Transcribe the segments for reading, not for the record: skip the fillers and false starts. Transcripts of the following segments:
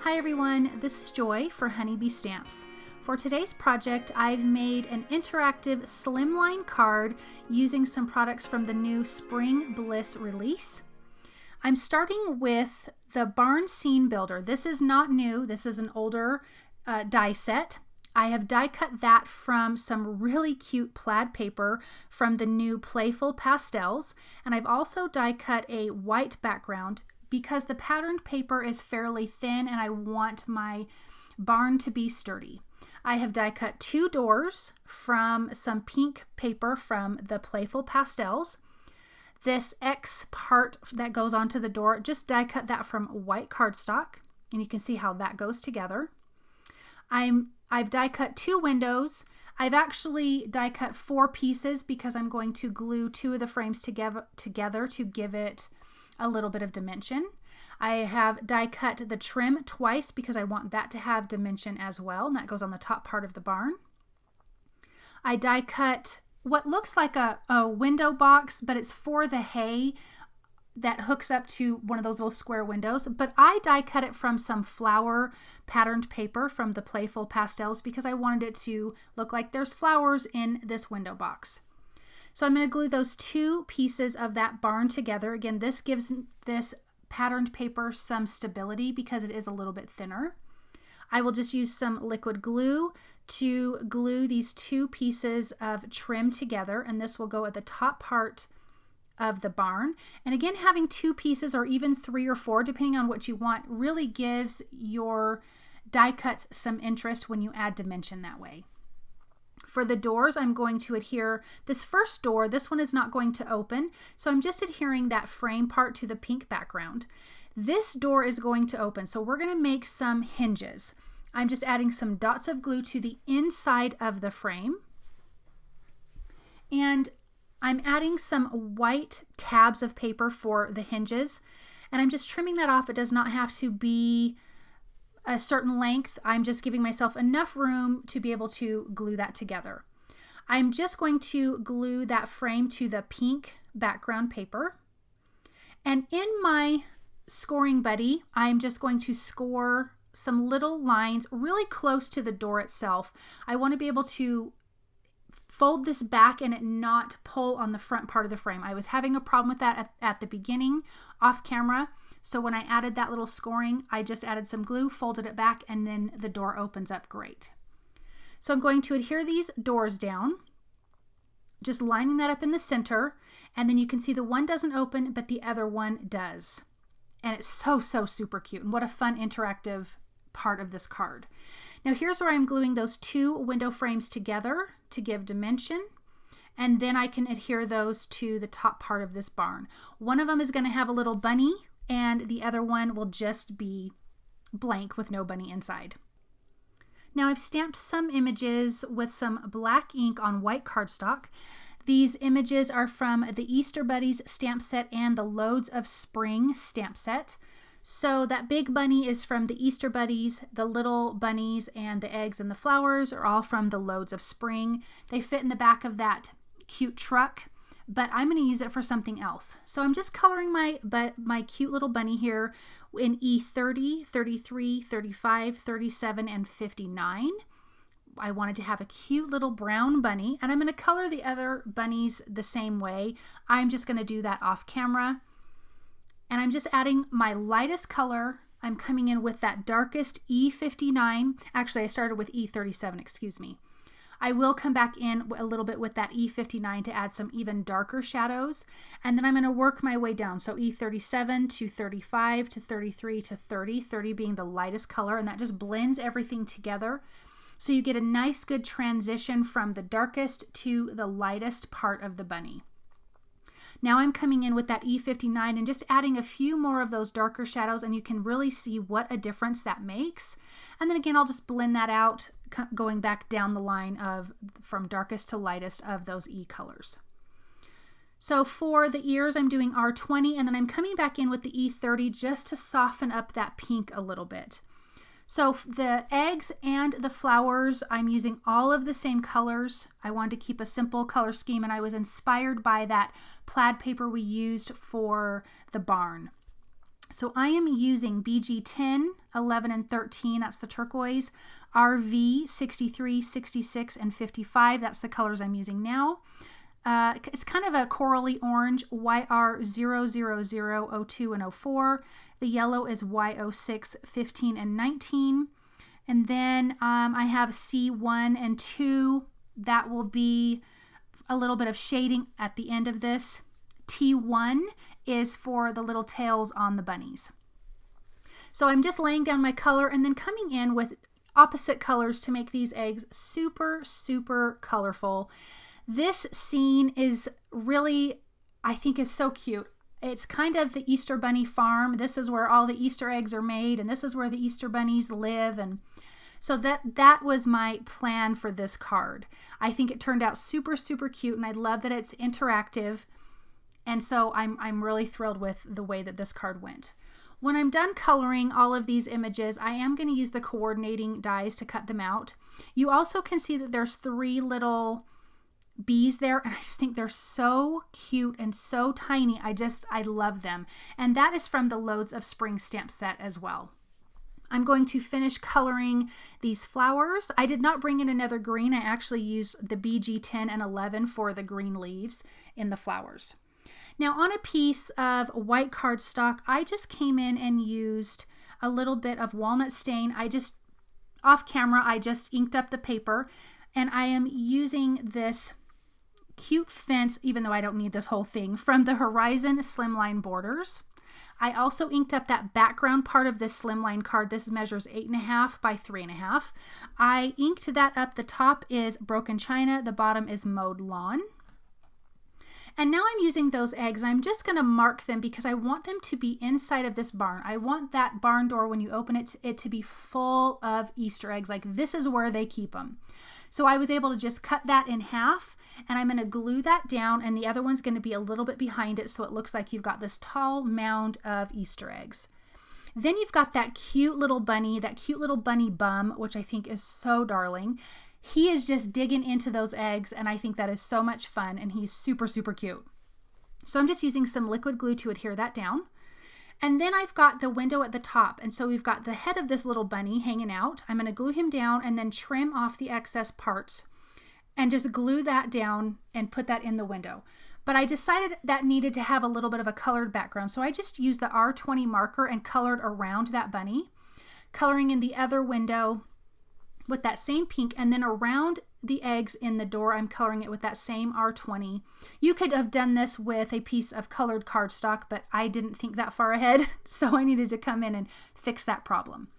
Hi everyone, this is Joy for Honeybee Stamps. For today's project, I've made an interactive Slimline card using some products from the new Spring Bliss release. I'm starting with the Barn Scene Builder. This is not new, this is an older die set. I have die cut that from some really cute plaid paper from the new Playful Pastels, and I've also die cut a white background because the patterned paper is fairly thin and I want my barn to be sturdy. I have die cut two doors from some pink paper from the Playful Pastels. This X part that goes onto the door, just die cut that from white cardstock, and you can see how that goes together. I've die cut two windows. I've actually die cut four pieces because I'm going to glue two of the frames together to give it a little bit of dimension. I have die cut the trim twice because I want that to have dimension as well, and that goes on the top part of the barn. I die cut what looks like a window box, but it's for the hay that hooks up to one of those little square windows, but I die cut it from some flower patterned paper from the Playful Pastels because I wanted it to look like there's flowers in this window box. So I'm going to glue those two pieces of that barn together. Again, this gives this patterned paper some stability because it is a little bit thinner. I will just use some liquid glue to glue these two pieces of trim together, and this will go at the top part of the barn. And again, having two pieces or even three or four, depending on what you want, really gives your die cuts some interest when you add dimension that way. For the doors, I'm going to adhere this first door. This one is not going to open, so I'm just adhering that frame part to the pink background. This door is going to open, so we're going to make some hinges. I'm just adding some dots of glue to the inside of the frame, and I'm adding some white tabs of paper for the hinges, and I'm just trimming that off. It does not have to be a certain length. I'm just giving myself enough room to be able to glue that together. I'm just going to glue that frame to the pink background paper. And in my scoring buddy, I'm just going to score some little lines really close to the door itself. I want to be able to fold this back and it not pull on the front part of the frame. I was having a problem with that at the beginning off camera. So when I added that little scoring, I just added some glue, folded it back, and then the door opens up great. So I'm going to adhere these doors down, just lining that up in the center, and then you can see the one doesn't open, but the other one does. And it's so super cute, and what a fun interactive part of this card. Now here's where I'm gluing those two window frames together to give dimension, and then I can adhere those to the top part of this barn. One of them is going to have a little bunny, and the other one will just be blank with no bunny inside. Now I've stamped some images with some black ink on white cardstock. These images are from the Easter Buddies stamp set and the Loads of Spring stamp set. So that big bunny is from the Easter Buddies, the little bunnies and the eggs and the flowers are all from the Loads of Spring. They fit in the back of that cute truck, but I'm going to use it for something else. So I'm just coloring my cute little bunny here in E30, 33, 35, 37, and 59. I wanted to have a cute little brown bunny, and I'm going to color the other bunnies the same way. I'm just going to do that off camera. And I'm just adding my lightest color. I'm coming in with that darkest E59. Actually, I started with E37, excuse me. I will come back in a little bit with that E59 to add some even darker shadows. And then I'm going to work my way down. So E37 to 35 to 33 to 30, 30 being the lightest color. And that just blends everything together. So you get a nice good transition from the darkest to the lightest part of the bunny. Now I'm coming in with that E59 and just adding a few more of those darker shadows, and you can really see what a difference that makes. And then again, I'll just blend that out, going back down the line of from darkest to lightest of those E colors. So for the ears, I'm doing R20, and then I'm coming back in with the E30 just to soften up that pink a little bit. So the eggs and the flowers, I'm using all of the same colors. I wanted to keep a simple color scheme, and I was inspired by that plaid paper we used for the barn. So I am using BG 10, 11, and 13, that's the turquoise, RV 63, 66, and 55, that's the colors I'm using now. It's kind of a corally orange, YR 000, 02, and 04. The yellow is Y06, 15, and 19. And then I have C1 and 2. That will be a little bit of shading at the end of this. T1 is for the little tails on the bunnies. So I'm just laying down my color and then coming in with opposite colors to make these eggs super, super colorful. This scene is really, I think, is so cute. It's kind of the Easter Bunny farm. This is where all the Easter eggs are made, and this is where the Easter bunnies live. And so that was my plan for this card. I think it turned out super, super cute, and I love that it's interactive. And so I'm really thrilled with the way that this card went. When I'm done coloring all of these images, I am going to use the coordinating dies to cut them out. You also can see that there's 3 little bees there, and I just think they're so cute and so tiny. I love them. And that is from the Loads of Spring stamp set as well. I'm going to finish coloring these flowers. I did not bring in another green. I actually used the BG 10 and 11 for the green leaves in the flowers. Now on a piece of white cardstock, I just came in and used a little bit of walnut stain. Off camera, I just inked up the paper, and I am using this cute fence, even though I don't need this whole thing, from the Horizon Slimline borders. I also inked up that background part of this Slimline card. This measures 8.5 by 3.5. I inked that up. The top is Broken China, the bottom is Mowed Lawn. And now I'm using those eggs. I'm just going to mark them because I want them to be inside of this barn. I want that barn door, when you open it to be full of Easter eggs. Like, this is where they keep them. So I was able to just cut that in half, and I'm going to glue that down, and the other one's going to be a little bit behind it, so it looks like you've got this tall mound of Easter eggs. Then you've got that cute little bunny bum, which I think is so darling. He is just digging into those eggs, and I think that is so much fun, and he's super, super cute. So I'm just using some liquid glue to adhere that down. And then I've got the window at the top, and so we've got the head of this little bunny hanging out. I'm going to glue him down and then trim off the excess parts and just glue that down and put that in the window. But I decided that needed to have a little bit of a colored background, so I just used the R20 marker and colored around that bunny, coloring in the other window with that same pink, and then around the eggs in the door, I'm coloring it with that same R20. You could have done this with a piece of colored cardstock, but I didn't think that far ahead, so I needed to come in and fix that problem.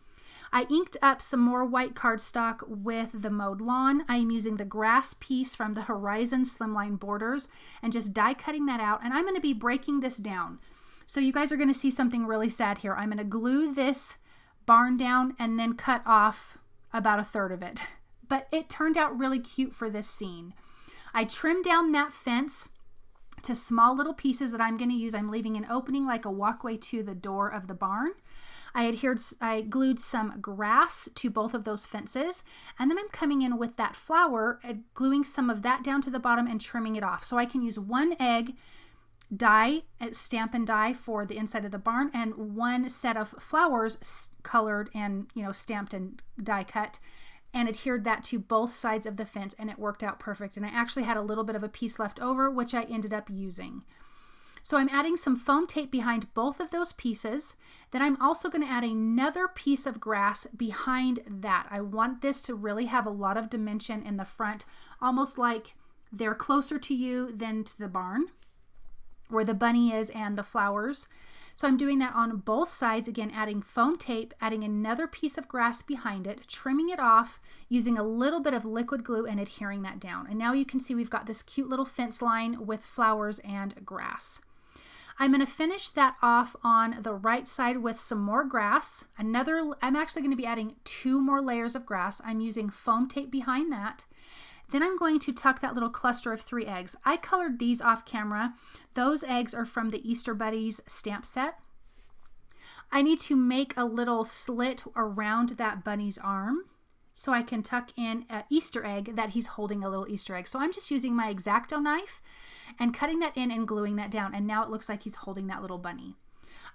I inked up some more white cardstock with the Mowed Lawn. I'm using the grass piece from the Horizon Slimline borders and just die cutting that out, and I'm going to be breaking this down. So you guys are going to see something really sad here. I'm going to glue this barn down and then cut off about 1/3 of it. But it turned out really cute for this scene. I trimmed down that fence to small little pieces that I'm going to use. I'm leaving an opening like a walkway to the door of the barn. I glued some grass to both of those fences, and then I'm coming in with that flower, gluing some of that down to the bottom and trimming it off. So I can use 1 egg die, stamp and die for the inside of the barn, and 1 set of flowers colored and stamped and die cut, and adhered that to both sides of the fence, and it worked out perfect. And I actually had a little bit of a piece left over, which I ended up using. So I'm adding some foam tape behind both of those pieces. Then I'm also going to add another piece of grass behind that. I want this to really have a lot of dimension in the front, almost like they're closer to you than to the barn, where the bunny is and the flowers. So I'm doing that on both sides, again adding foam tape, adding another piece of grass behind it, trimming it off, using a little bit of liquid glue and adhering that down. And now you can see we've got this cute little fence line with flowers and grass. I'm going to finish that off on the right side with some more grass. I'm actually going to be adding 2 more layers of grass. I'm using foam tape behind that. Then I'm going to tuck that little cluster of 3 eggs. I colored these off camera. Those eggs are from the Easter Buddies stamp set. I need to make a little slit around that bunny's arm so I can tuck in an Easter egg that he's holding a little Easter egg. So I'm just using my X-Acto knife and cutting that in and gluing that down. And now it looks like he's holding that little bunny.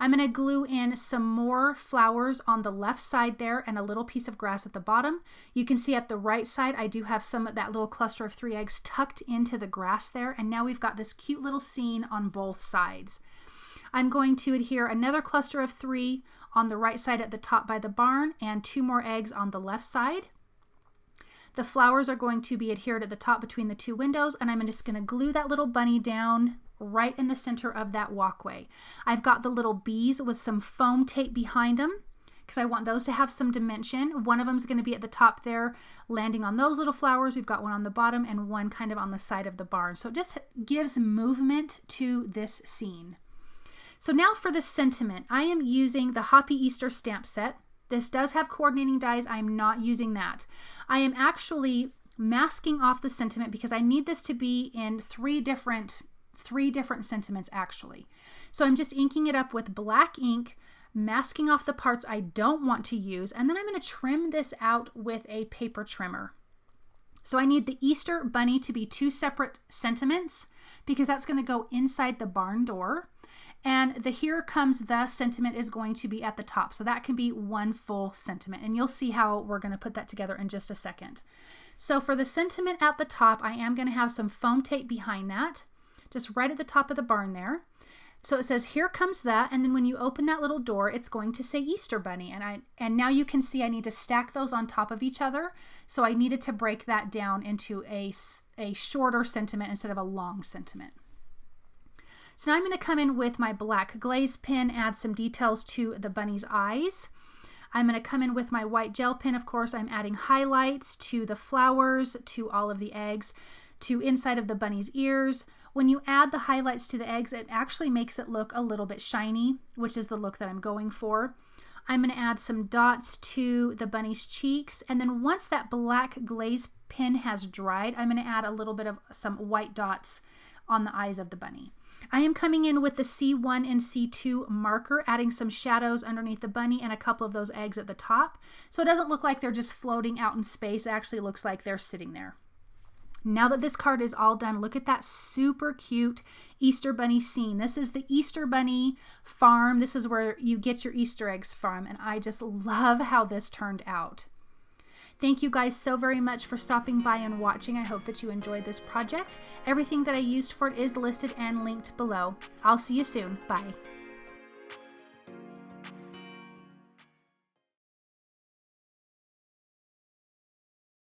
I'm going to glue in some more flowers on the left side there and a little piece of grass at the bottom. You can see at the right side, I do have some of that little cluster of 3 eggs tucked into the grass there. And now we've got this cute little scene on both sides. I'm going to adhere another cluster of 3 on the right side at the top by the barn and 2 more eggs on the left side. The flowers are going to be adhered at the top between the 2 windows, and I'm just going to glue that little bunny down right in the center of that walkway. I've got the little bees with some foam tape behind them because I want those to have some dimension. One of them is going to be at the top there, landing on those little flowers. We've got one on the bottom and one kind of on the side of the barn. So it just gives movement to this scene. So now for the sentiment, I am using the Hoppy Easter stamp set. This does have coordinating dies. I'm not using that. I am actually masking off the sentiment because I need this to be in three different sentiments actually. So I'm just inking it up with black ink, masking off the parts I don't want to use, and then I'm going to trim this out with a paper trimmer. So I need the Easter bunny to be 2 separate sentiments because that's going to go inside the barn door. And the Here Comes the sentiment is going to be at the top. So that can be 1 full sentiment. And you'll see how we're going to put that together in just a second. So for the sentiment at the top, I am going to have some foam tape behind that, just right at the top of the barn there. So it says, Here Comes the, and then when you open that little door, it's going to say Easter Bunny. And now you can see I need to stack those on top of each other. So I needed to break that down into a shorter sentiment instead of a long sentiment. So now I'm going to come in with my black glaze pen, add some details to the bunny's eyes. I'm going to come in with my white gel pen. Of course, I'm adding highlights to the flowers, to all of the eggs, to inside of the bunny's ears. When you add the highlights to the eggs, it actually makes it look a little bit shiny, which is the look that I'm going for. I'm going to add some dots to the bunny's cheeks. And then once that black glaze pen has dried, I'm going to add a little bit of some white dots on the eyes of the bunny. I am coming in with the C1 and C2 marker, adding some shadows underneath the bunny and a couple of those eggs at the top. So it doesn't look like they're just floating out in space. It actually looks like they're sitting there. Now that this card is all done, look at that super cute Easter bunny scene. This is the Easter bunny farm. This is where you get your Easter eggs from. And I just love how this turned out. Thank you guys so very much for stopping by and watching. I hope that you enjoyed this project. Everything that I used for it is listed and linked below. I'll see you soon. Bye.